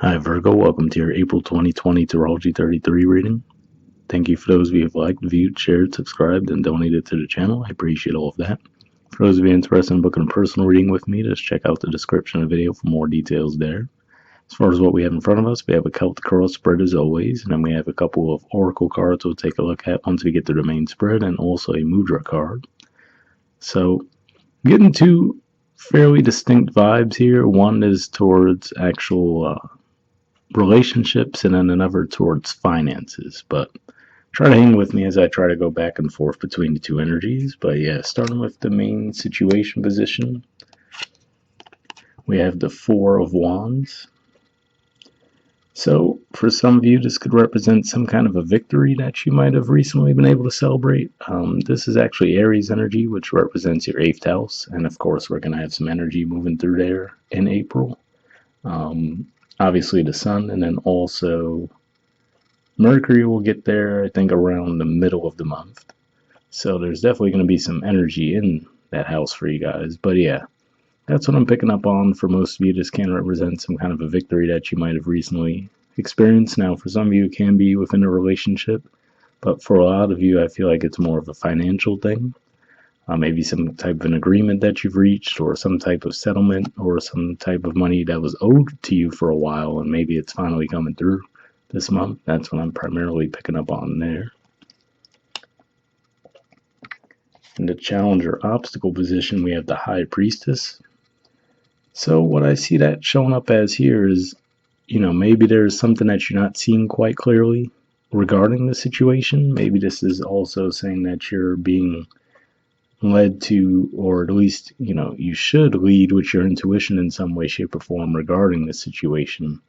Hi Virgo, welcome to your April 2020 Astrology 33 reading. Thank you for those of you who have liked, viewed, shared, subscribed, and donated to the channel. I appreciate all of that. For those of you interested in booking a personal reading with me, just check out the description of the video for more details there. As far as what we have in front of us, we have a Celtic cross spread as always, and then we have a couple of oracle cards we'll take a look at once we get to the main spread, and also a mudra card. So, getting two fairly distinct vibes here. One is towards actual relationships and then another towards finances. But try to hang with me as I try to go back and forth between the two energies. But yeah, starting with the main situation position, we have the Four of Wands. So for some of you, this could represent some kind of a victory that you might have recently been able to celebrate. This is actually Aries energy, which represents your 8th house. And of course, we're going to have some energy moving through there in April. Obviously the sun, and then also Mercury will get there, I think, around the middle of the month. So there's definitely going to be some energy in that house for you guys. But yeah, that's what I'm picking up on. For most of you, this can represent some kind of a victory that you might have recently experienced. Now, for some of you, it can be within a relationship. But for a lot of you, I feel like it's more of a financial thing. Maybe some type of an agreement that you've reached, or some type of settlement, or some type of money that was owed to you for a while, and maybe it's finally coming through this month. That's what I'm primarily picking up on there. In the challenger obstacle position, we have the High Priestess. So what I see that showing up as here is, maybe there's something that you're not seeing quite clearly regarding the situation. Maybe this is also saying that you're being led to, or at least, you should lead with your intuition in some way, shape, or form regarding the situation.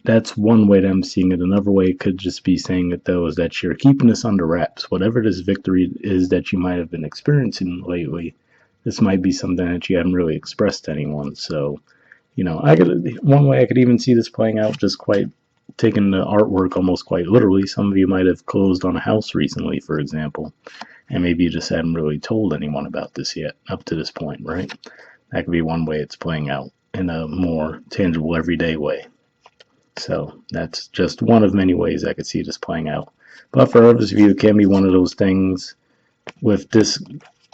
That's one way that I'm seeing it. Another way it could just be saying it, though, is that you're keeping this under wraps. Whatever this victory is that you might have been experiencing lately, this might be something that you haven't really expressed to anyone. So, one way I could even see this playing out, just quite taking the artwork almost quite literally. Some of you might have closed on a house recently, for example, and maybe you just hadn't really told anyone about this yet up to this point, right? That could be one way it's playing out in a more tangible, everyday way. So that's just one of many ways I could see this playing out. But for others of you, it can be one of those things with this,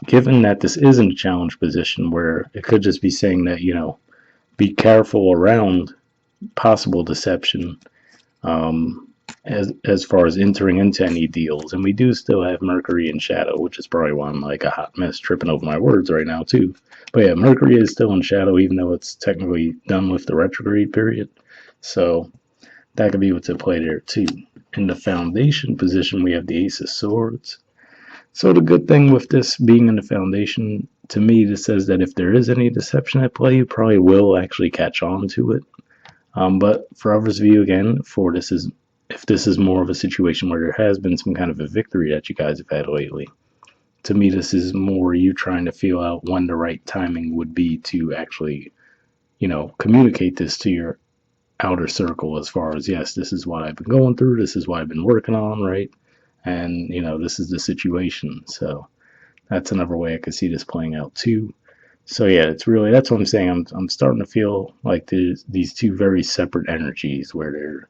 given that this isn't a challenge position, where it could just be saying that, be careful around possible deception as far as entering into any deals. And we do still have Mercury in shadow, which is probably why I'm like a hot mess tripping over my words right now too. But yeah, Mercury is still in shadow, even though it's technically done with the retrograde period. So that could be what's at play there too. In the foundation position, we have the Ace of Swords. So the good thing with this being in the foundation, to me, this says that if there is any deception at play, you probably will actually catch on to it. But for others of you, again, if this is more of a situation where there has been some kind of a victory that you guys have had lately, to me, this is more you trying to feel out when the right timing would be to actually, communicate this to your outer circle, as far as, yes, this is what I've been going through, this is what I've been working on, right? And, this is the situation. So that's another way I could see this playing out too. So yeah, it's really, that's what I'm saying. I'm starting to feel like there's these two very separate energies, where there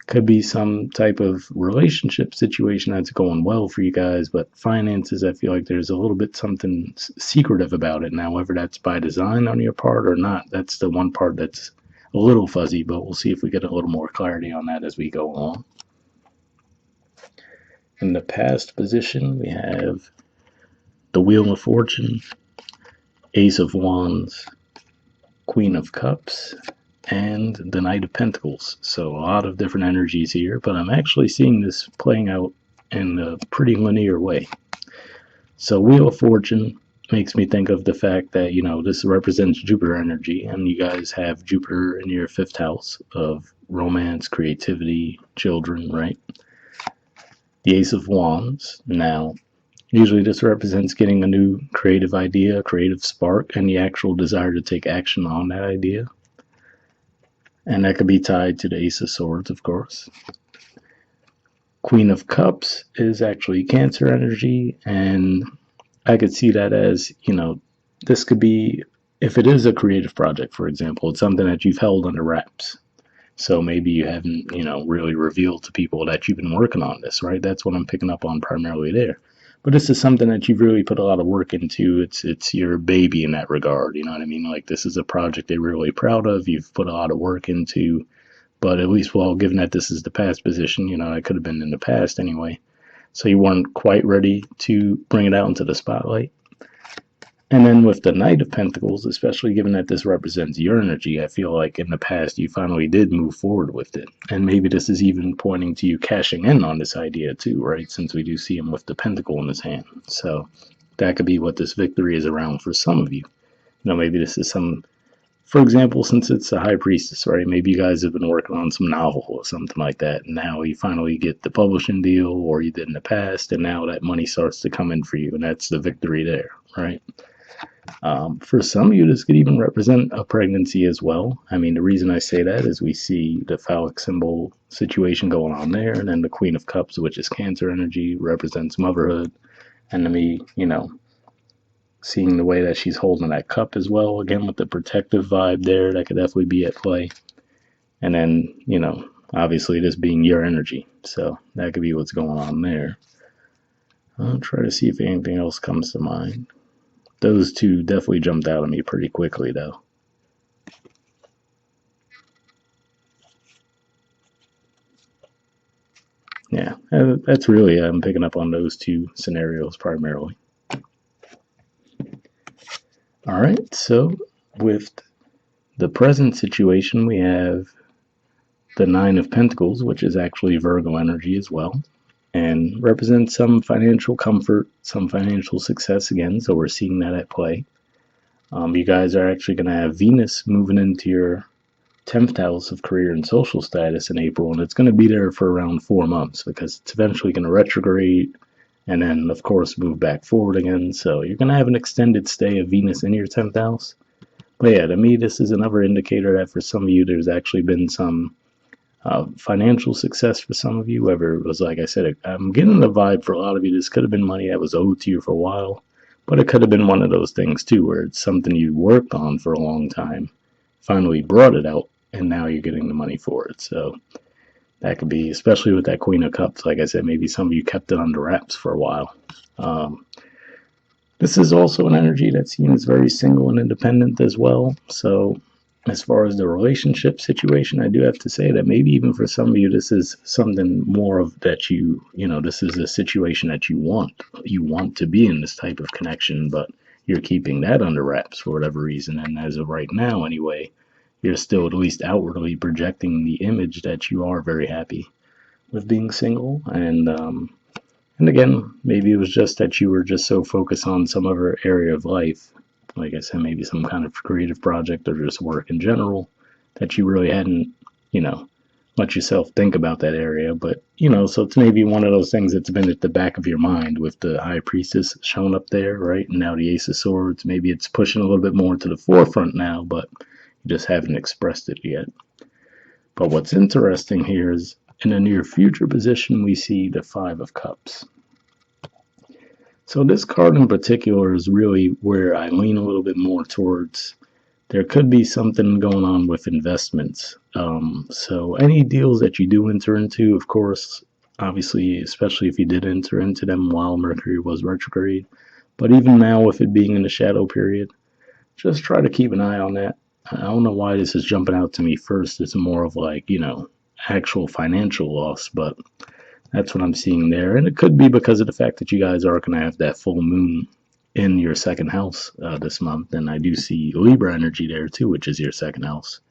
could be some type of relationship situation that's going well for you guys, but finances, I feel like there's a little bit something secretive about it. Now, whether that's by design on your part or not, that's the one part that's a little fuzzy, but we'll see if we get a little more clarity on that as we go along. In the past position, we have the Wheel of Fortune, Ace of Wands, Queen of Cups, and the Knight of Pentacles. So a lot of different energies here, but I'm actually seeing this playing out in a pretty linear way. So Wheel of Fortune makes me think of the fact that, this represents Jupiter energy, and you guys have Jupiter in your 5th house of romance, creativity, children, right? The Ace of Wands, now, usually this represents getting a new creative idea, creative spark, and the actual desire to take action on that idea. And that could be tied to the Ace of Swords, of course. Queen of Cups is actually Cancer energy, and I could see that as, this could be if it is a creative project, for example, it's something that you've held under wraps. So maybe you haven't, really revealed to people that you've been working on this, right? That's what I'm picking up on primarily there. But this is something that you've really put a lot of work into. It's your baby in that regard. You know what I mean? Like this is a project you're really proud of. You've put a lot of work into. But at least, well, given that this is the past position, it could have been in the past anyway. So you weren't quite ready to bring it out into the spotlight. And then with the Knight of Pentacles, especially given that this represents your energy, I feel like in the past you finally did move forward with it. And maybe this is even pointing to you cashing in on this idea too, right? Since we do see him with the Pentacle in his hand. So that could be what this victory is around for some of you. Maybe this is some, for example, since it's a High Priestess, right? Maybe you guys have been working on some novel or something like that. And now you finally get the publishing deal, or you did in the past, and now that money starts to come in for you. And that's the victory there, right? For some of you, this could even represent a pregnancy as well. I mean, the reason I say that is we see the phallic symbol situation going on there, and then the Queen of Cups, which is Cancer energy, represents motherhood. And to me, seeing the way that she's holding that cup as well, again with the protective vibe there, that could definitely be at play. And then, obviously this being your energy, so that could be what's going on there. I'll try to see if anything else comes to mind. Those two definitely jumped out at me pretty quickly, though. Yeah, that's really, I'm picking up on those two scenarios primarily. All right, so with the present situation, we have the Nine of Pentacles, which is actually Virgo energy as well, and represents some financial comfort, some financial success again, so we're seeing that at play. You guys are actually going to have Venus moving into your 10th house of career and social status in April, and it's going to be there for around 4 months because it's eventually going to retrograde and then, of course, move back forward again. So you're going to have an extended stay of Venus in your 10th house. But yeah, to me, this is another indicator that for some of you, there's actually been some financial success for some of you, whether it was, like I said, I'm getting the vibe for a lot of you, this could have been money that was owed to you for a while, but it could have been one of those things too, where it's something you worked on for a long time, finally brought it out, and now you're getting the money for it. So that could be, especially with that Queen of Cups, like I said, maybe some of you kept it under wraps for a while. This is also an energy that's seen as very single and independent as well. So as far as the relationship situation, I do have to say that maybe even for some of you, this is something more of that this is a situation that you want. You want to be in this type of connection, but you're keeping that under wraps for whatever reason. And as of right now, anyway, you're still at least outwardly projecting the image that you are very happy with being single. And again, maybe it was just that you were just so focused on some other area of life, like I said, maybe some kind of creative project or just work in general, that you really hadn't, let yourself think about that area. But, so it's maybe one of those things that's been at the back of your mind with the High Priestess showing up there, right? And now the Ace of Swords, maybe it's pushing a little bit more to the forefront now, but you just haven't expressed it yet. But what's interesting here is in the near future position, we see the Five of Cups. So this card in particular is really where I lean a little bit more towards there could be something going on with investments. So any deals that you do enter into, of course, obviously, especially if you did enter into them while Mercury was retrograde, but even now with it being in the shadow period, just try to keep an eye on that. I don't know why this is jumping out to me first. It's more of like, actual financial loss, but that's what I'm seeing there. And it could be because of the fact that you guys are going to have that full moon in your second house this month. And I do see Libra energy there too, which is your second house.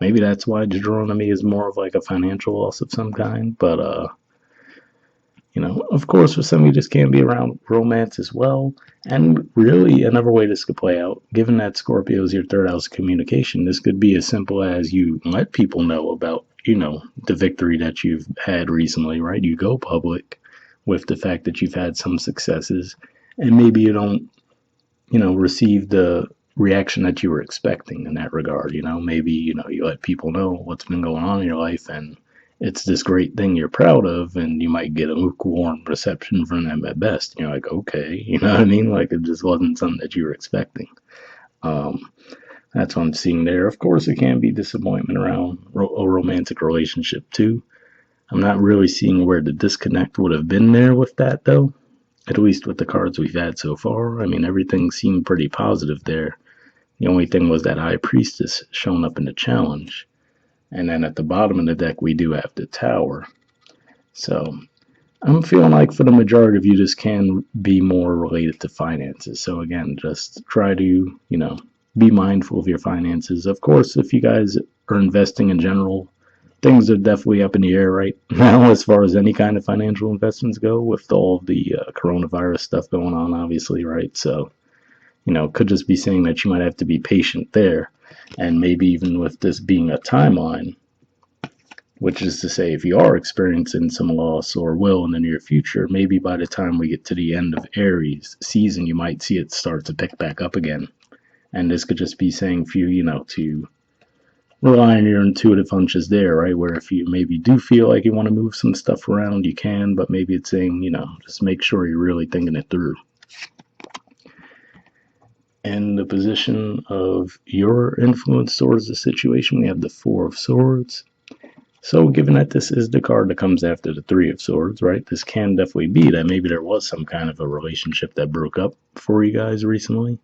Maybe that's why Deuteronomy is more of like a financial loss of some kind. But, of course, for some of you, this can be around romance as well. And really, another way this could play out, given that Scorpio is your third house of communication, this could be as simple as you let people know about, the victory that you've had recently, right? You go public with the fact that you've had some successes, and maybe you don't, receive the reaction that you were expecting in that regard. Maybe, you let people know what's been going on in your life, and it's this great thing you're proud of, and you might get a lukewarm reception from them at best. You're like, okay, you know what I mean? Like it just wasn't something that you were expecting. That's what I'm seeing there. Of course, it can be disappointment around a romantic relationship too. I'm not really seeing where the disconnect would have been there with that though. At least with the cards we've had so far. I mean, everything seemed pretty positive there. The only thing was that High Priestess showing up in the challenge. And then at the bottom of the deck, we do have the Tower. So I'm feeling like for the majority of you, this can be more related to finances. So again, just try to, be mindful of your finances. Of course, if you guys are investing in general, things are definitely up in the air right now as far as any kind of financial investments go with all of the coronavirus stuff going on, obviously, right? So, could just be saying that you might have to be patient there. And maybe even with this being a timeline, which is to say, if you are experiencing some loss or will in the near future, maybe by the time we get to the end of Aries season, you might see it start to pick back up again. And this could just be saying for you, to rely on your intuitive hunches there, right? Where if you maybe do feel like you want to move some stuff around, you can, but maybe it's saying, just make sure you're really thinking it through. In the position of your influence towards the situation, we have the Four of Swords. So given that this is the card that comes after the Three of Swords, right, this can definitely be that maybe there was some kind of a relationship that broke up for you guys recently.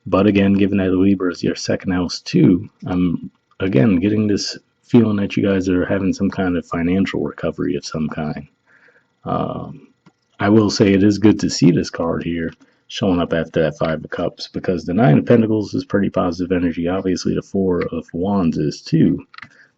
But again, given that Libra is your second house too, I'm again getting this feeling that you guys are having some kind of financial recovery of some kind. I will say it is good to see this card here showing up after that Five of Cups, because the Nine of Pentacles is pretty positive energy. Obviously, the Four of Wands is too.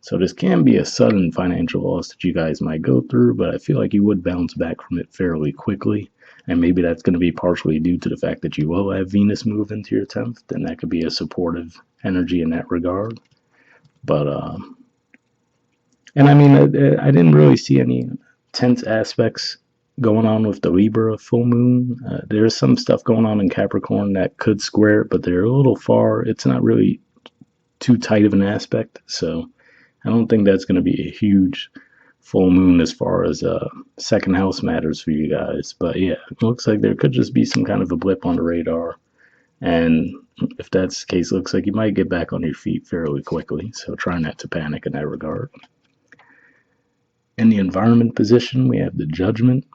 So this can be a sudden financial loss that you guys might go through, but I feel like you would bounce back from it fairly quickly. And maybe that's going to be partially due to the fact that you will have Venus move into your 10th, and that could be a supportive energy in that regard. But, and I mean, I didn't really see any tense aspects going on with the Libra full moon. There's some stuff going on in Capricorn that could square it, but they're a little far. It's not really too tight of an aspect, so I don't think that's going to be a huge full moon as far as second house matters for you guys. But yeah, it looks like there could just be some kind of a blip on the radar. And if that's the case, it looks like you might get back on your feet fairly quickly. So try not to panic in that regard. In the environment position, we have the Judgment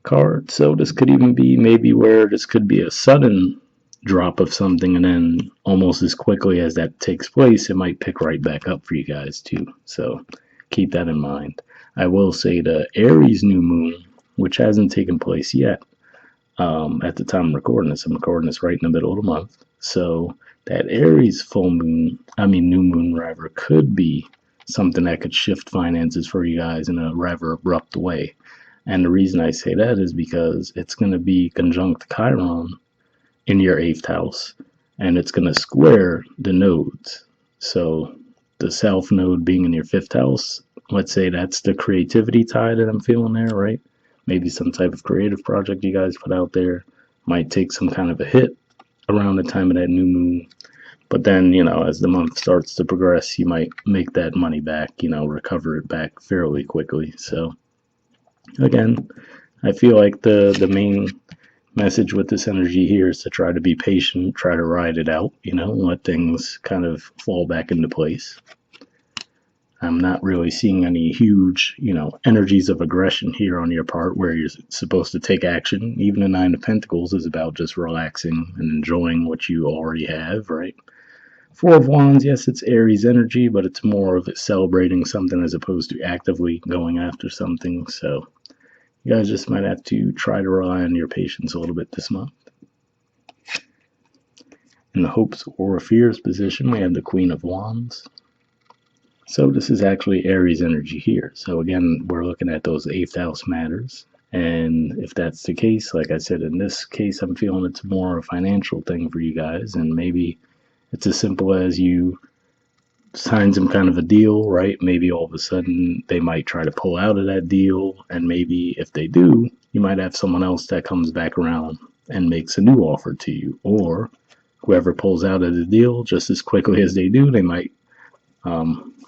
card. So this could even be maybe where this could be a sudden drop of something, and then almost as quickly as that takes place, it might pick right back up for you guys too. So keep that in mind. I will say the Aries new moon, which hasn't taken place yet at the time I'm recording this right in the middle of the month. So that Aries new moon rather, could be something that could shift finances for you guys in a rather abrupt way. And the reason I say that is because it's going to be conjunct Chiron in your 8th house, and it's going to square the nodes. So the South node being in your 5th house, let's say that's the creativity tie that I'm feeling there, right? Maybe some type of creative project you guys put out there might take some kind of a hit around the time of that new moon. But then, as the month starts to progress, you might make that money back, recover it back fairly quickly. So again, I feel like the main message with this energy here is to try to be patient, try to ride it out, let things kind of fall back into place. I'm not really seeing any huge, energies of aggression here on your part where you're supposed to take action. Even the Nine of Pentacles is about just relaxing and enjoying what you already have, right? Four of Wands, yes, it's Aries energy, but it's more of it celebrating something as opposed to actively going after something. So you guys just might have to try to rely on your patience a little bit this month. In the hopes or fears position, we have the Queen of Wands. So this is actually Aries energy here. So again, we're looking at those 8th house matters. And if that's the case, like I said, in this case, I'm feeling it's more a financial thing for you guys. And maybe it's as simple as you sign some kind of a deal, right? Maybe all of a sudden they might try to pull out of that deal. And maybe if they do, you might have someone else that comes back around and makes a new offer to you. Or whoever pulls out of the deal, just as quickly as they do, they might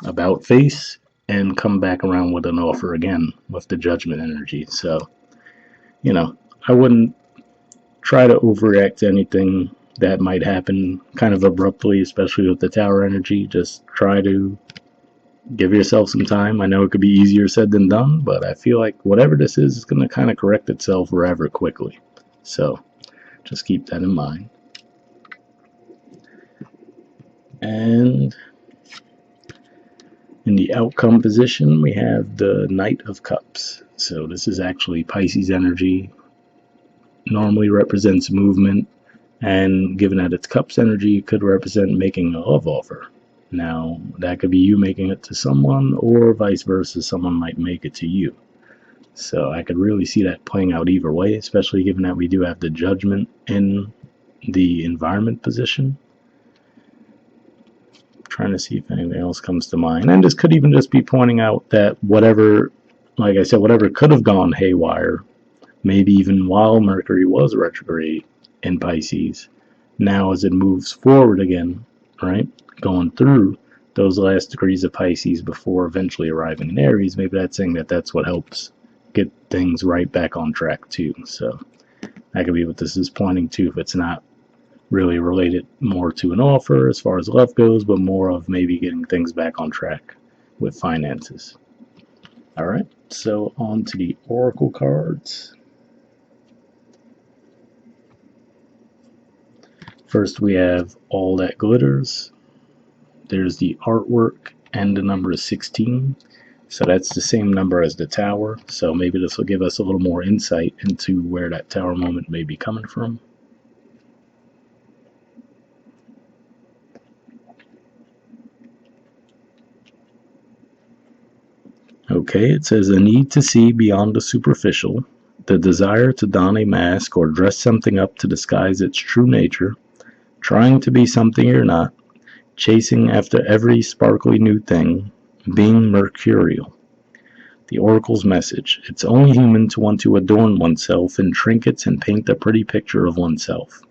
about face and come back around with an offer again with the Judgment energy. So, I wouldn't try to overreact to anything that might happen kind of abruptly, especially with the Tower energy. Just try to give yourself some time. I know it could be easier said than done, but I feel like whatever this is going to kind of correct itself rather quickly. So just keep that in mind. And in the outcome position, we have the Knight of Cups. So this is actually Pisces energy. Normally represents movement, and given that it's Cups energy, it could represent making a love offer. Now, that could be you making it to someone, or vice versa, someone might make it to you. So I could really see that playing out either way, especially given that we do have the Judgment in the environment position. Trying to see if anything else comes to mind. And this could even just be pointing out that whatever, like I said, whatever could have gone haywire, maybe even while Mercury was retrograde in Pisces, now as it moves forward again, right, going through those last degrees of Pisces before eventually arriving in Aries, maybe that's saying that that's what helps get things right back on track too. So that could be what this is pointing to, if it's not really related more to an offer as far as love goes, but more of maybe getting things back on track with finances. All right, so on to the oracle cards. First, we have All That Glitters. There's the artwork, and the number is 16. So that's the same number as the Tower. So maybe this will give us a little more insight into where that Tower moment may be coming from. Okay, it says a need to see beyond the superficial, the desire to don a mask or dress something up to disguise its true nature, trying to be something you're not, chasing after every sparkly new thing, being mercurial. The oracle's message: it's only human to want to adorn oneself in trinkets and paint a pretty picture of oneself.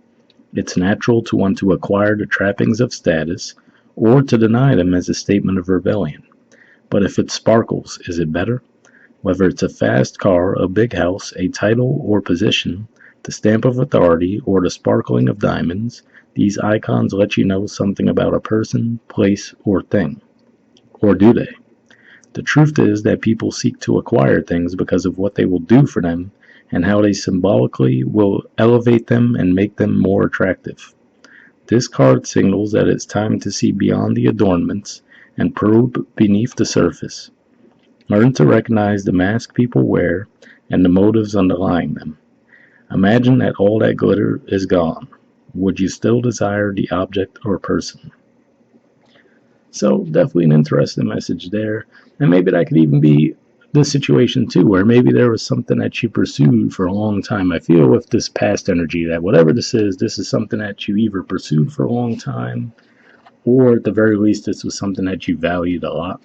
It's natural to want to acquire the trappings of status, or to deny them as a statement of rebellion. But if it sparkles, is it better? Whether it's a fast car, a big house, a title or position, the stamp of authority, or the sparkling of diamonds, these icons let you know something about a person, place, or thing. Or do they? The truth is that people seek to acquire things because of what they will do for them and how they symbolically will elevate them and make them more attractive. This card signals that it's time to see beyond the adornments and probe beneath the surface. Learn to recognize the mask people wear and the motives underlying them. Imagine that all that glitter is gone. Would you still desire the object or person? So definitely an interesting message there. And maybe that could even be the situation too, where maybe there was something that you pursued for a long time. I feel with this past energy that whatever this is something that you either pursued for a long time, or at the very least this was something that you valued a lot.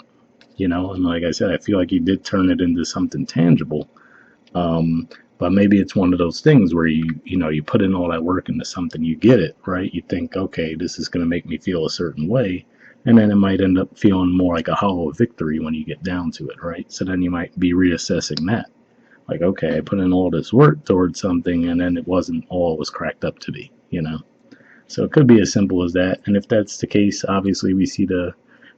And like I said, I feel like you did turn it into something tangible. But maybe it's one of those things where you put in all that work into something, you get it, right? You think, okay, this is going to make me feel a certain way. And then it might end up feeling more like a hollow victory when you get down to it, right? So then you might be reassessing that. Like, okay, I put in all this work towards something, and then it wasn't all it was cracked up to be, So it could be as simple as that. And if that's the case, obviously we see the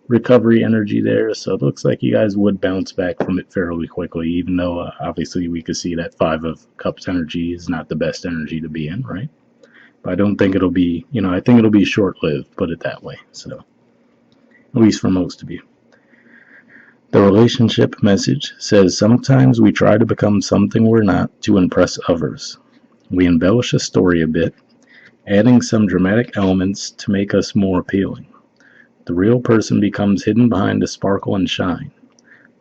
recovery energy there. So it looks like you guys would bounce back from it fairly quickly, even though obviously we could see that Five of Cups energy is not the best energy to be in, right? But I don't think it'll be, I think it'll be short-lived, put it that way. So at least for most of you. The relationship message says sometimes we try to become something we're not to impress others. We embellish a story a bit, adding some dramatic elements to make us more appealing. The real person becomes hidden behind the sparkle and shine.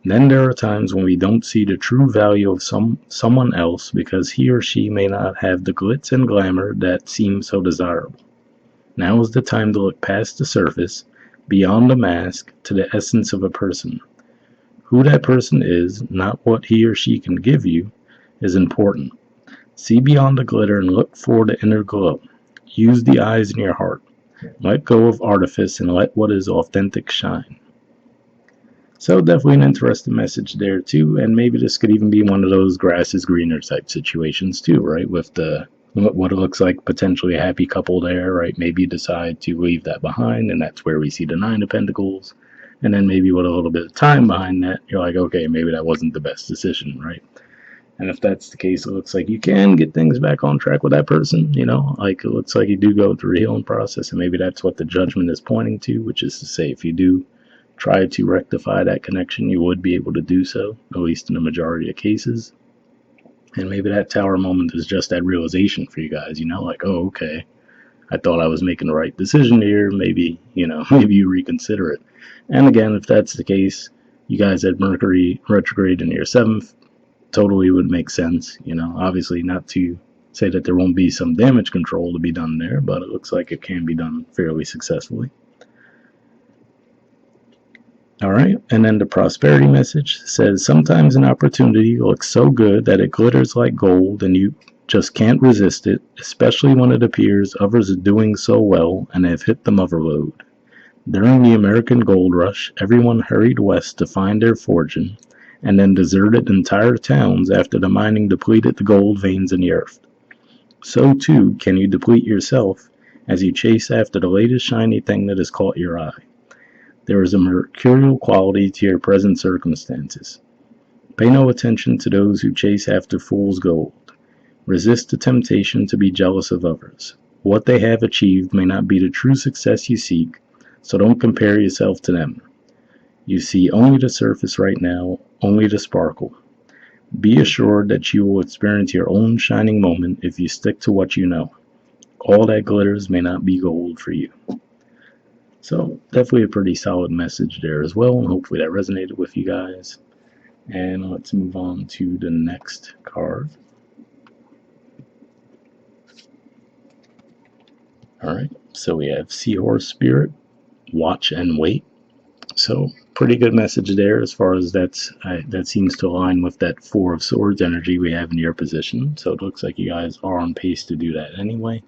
Then there are times when we don't see the true value of someone else because he or she may not have the glitz and glamour that seem so desirable. Now is the time to look past the surface, beyond the mask, to the essence of a person. Who that person is, not what he or she can give you, is important. See beyond the glitter and look for the inner glow. Use the eyes in your heart. Let go of artifice and let what is authentic shine. So definitely an interesting message there too, and maybe this could even be one of those grass is greener type situations too, right? With the what it looks like potentially a happy couple there, right? Maybe you decide to leave that behind, and that's where we see the Nine of Pentacles. And then maybe with a little bit of time behind that, you're like, okay, maybe that wasn't the best decision, right? And if that's the case, it looks like you can get things back on track with that person, like it looks like you do go through a healing process, and maybe that's what the judgment is pointing to, which is to say, if you do try to rectify that connection, you would be able to do so, at least in the majority of cases. And maybe that tower moment is just that realization for you guys, like, oh, okay, I thought I was making the right decision here. Maybe, maybe you reconsider it. And again, if that's the case, you guys had Mercury retrograde in your 7th, totally would make sense. Obviously not to say that there won't be some damage control to be done there, but it looks like it can be done fairly successfully. All right, and then the prosperity message says, sometimes an opportunity looks so good that it glitters like gold and you just can't resist it, especially when it appears others are doing so well and have hit the mother lode. During the American gold rush, everyone hurried west to find their fortune and then deserted entire towns after the mining depleted the gold veins in the earth. So too can you deplete yourself as you chase after the latest shiny thing that has caught your eye. There is a mercurial quality to your present circumstances. Pay no attention to those who chase after fool's gold. Resist the temptation to be jealous of others. What they have achieved may not be the true success you seek, so don't compare yourself to them. You see only the surface right now, only the sparkle. Be assured that you will experience your own shining moment if you stick to what you know. All that glitters may not be gold for you. So definitely a pretty solid message there as well, and hopefully that resonated with you guys. And let's move on to the next card. Alright, so we have Seahorse Spirit, Watch and Wait. So pretty good message there as far as that seems to align with that Four of Swords energy we have in your position. So it looks like you guys are on pace to do that anyway.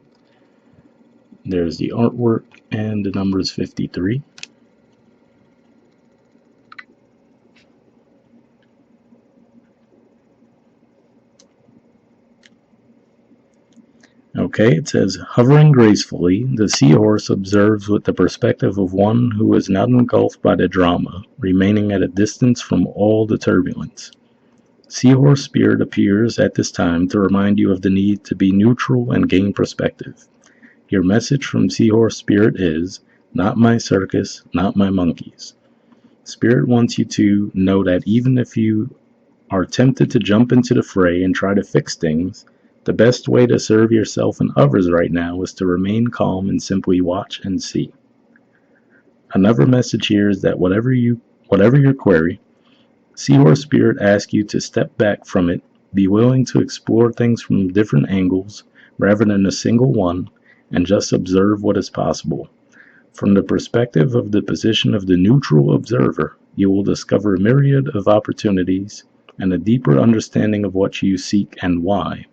There's the artwork, and the number is 53. Okay, it says, hovering gracefully, the seahorse observes with the perspective of one who is not engulfed by the drama, remaining at a distance from all the turbulence. Seahorse Spirit appears at this time to remind you of the need to be neutral and gain perspective. Your message from Seahorse Spirit is, not my circus, not my monkeys. Spirit wants you to know that even if you are tempted to jump into the fray and try to fix things, the best way to serve yourself and others right now is to remain calm and simply watch and see. Another message here is that whatever your query, Seahorse Spirit asks you to step back from it, be willing to explore things from different angles rather than a single one, and just observe what is possible. From the perspective of the position of the neutral observer, you will discover a myriad of opportunities and a deeper understanding of what you seek and why,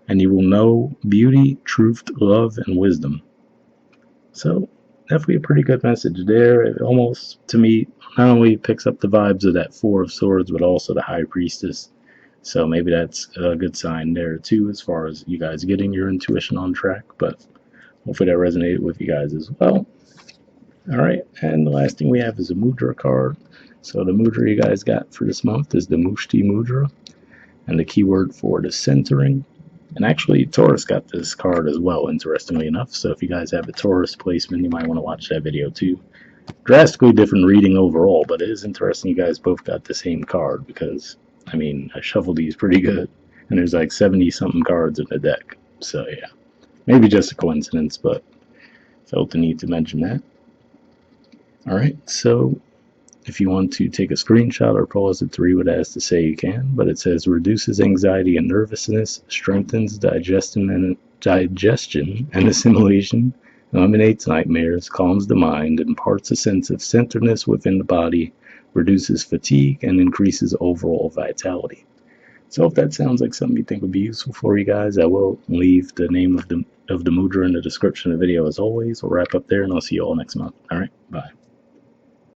and you will know beauty, truth, love, and wisdom. So, definitely a pretty good message there. It almost, to me, not only picks up the vibes of that Four of Swords, but also the High Priestess. So maybe that's a good sign there, too, as far as you guys getting your intuition on track. But hopefully that resonated with you guys as well. Alright, and the last thing we have is a mudra card. So the mudra you guys got for this month is the Mushti mudra, and the keyword for the centering. And actually, Taurus got this card as well, interestingly enough. So if you guys have a Taurus placement, you might want to watch that video too. Drastically different reading overall, but it is interesting you guys both got the same card because, I mean, I shuffled these pretty good, and there's like 70-something cards in the deck. So yeah, maybe just a coincidence, but felt the need to mention that. Alright, so if you want to take a screenshot or pause it to read what it has to say, you can, but it says reduces anxiety and nervousness, strengthens digestion and assimilation, eliminates nightmares, calms the mind, imparts a sense of centeredness within the body, reduces fatigue, and increases overall vitality. So if that sounds like something you think would be useful for you guys, I will leave the name of the mudra in the description of the video as always. We'll wrap up there, and I'll see you all next month. Alright, bye.